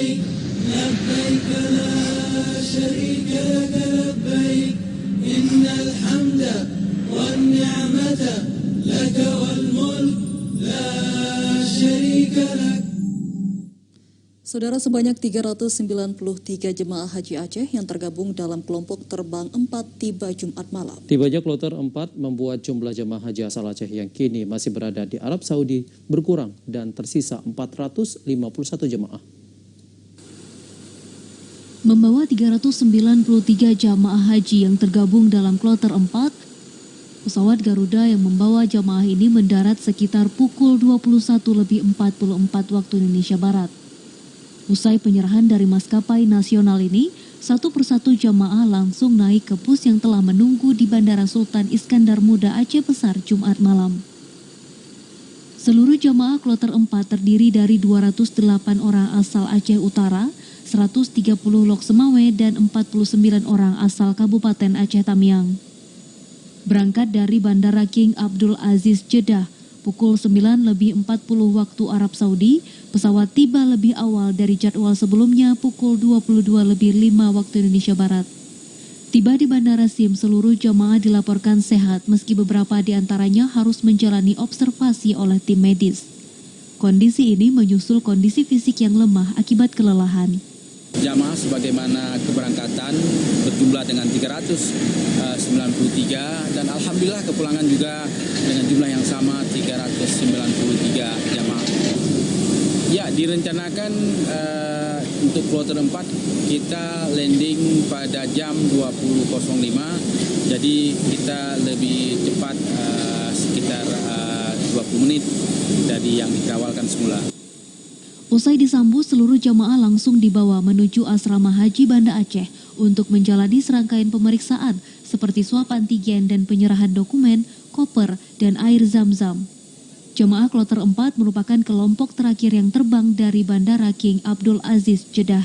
لبيك لبيك لا شريك لك لبيك إن الحمد والنعمة لك والملك لا شريك لك. Saudara, sebanyak 393 jemaah haji Aceh yang tergabung dalam kelompok terbang 4 tiba Jumat malam. Tibanya kloter 4 membuat jumlah jemaah haji asal Aceh yang kini masih berada di Arab Saudi berkurang dan tersisa 451 jemaah. Membawa 393 jamaah haji yang tergabung dalam kloter 4, pesawat Garuda yang membawa jamaah ini mendarat sekitar pukul 21.44 waktu Indonesia Barat. Usai penyerahan dari maskapai nasional ini, satu persatu jamaah langsung naik ke bus yang telah menunggu di Bandara Sultan Iskandar Muda Aceh Besar Jumat malam. Seluruh jamaah kloter 4 terdiri dari 208 orang asal Aceh Utara, 130 Lok Semawe, dan 49 orang asal Kabupaten Aceh Tamiang. Berangkat dari Bandara King Abdul Aziz Jeddah, pukul 9.40 waktu Arab Saudi, pesawat tiba lebih awal dari jadwal sebelumnya pukul 22.05 waktu Indonesia Barat. Tiba di Bandara Sim, seluruh jamaah dilaporkan sehat meski beberapa di antaranya harus menjalani observasi oleh tim medis. Kondisi ini menyusul kondisi fisik yang lemah akibat kelelahan. Jamaah sebagaimana keberangkatan berjumlah dengan 393 dan alhamdulillah kepulangan juga dengan jumlah yang sama 393 jamaah. Ya, direncanakan untuk kloter 4 kita landing pada jam 20.05, jadi kita lebih cepat sekitar 20 menit dari yang dikawalkan semula. Usai disambut, seluruh jamaah langsung dibawa menuju asrama haji Banda Aceh untuk menjalani serangkaian pemeriksaan seperti swab antigen dan penyerahan dokumen, koper, dan air zam-zam. Jamaah kloter 4 merupakan kelompok terakhir yang terbang dari Bandara King Abdul Aziz Jeddah.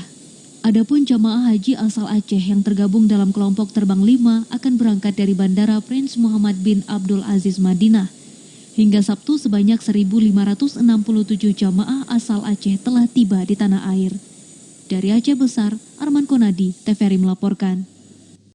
Adapun jamaah haji asal Aceh yang tergabung dalam kelompok terbang 5 akan berangkat dari Bandara Prince Muhammad bin Abdul Aziz Madinah. Hingga Sabtu sebanyak 1.567 jamaah asal Aceh telah tiba di tanah air. Dari Aceh Besar, Arman Konadi, TVRI melaporkan.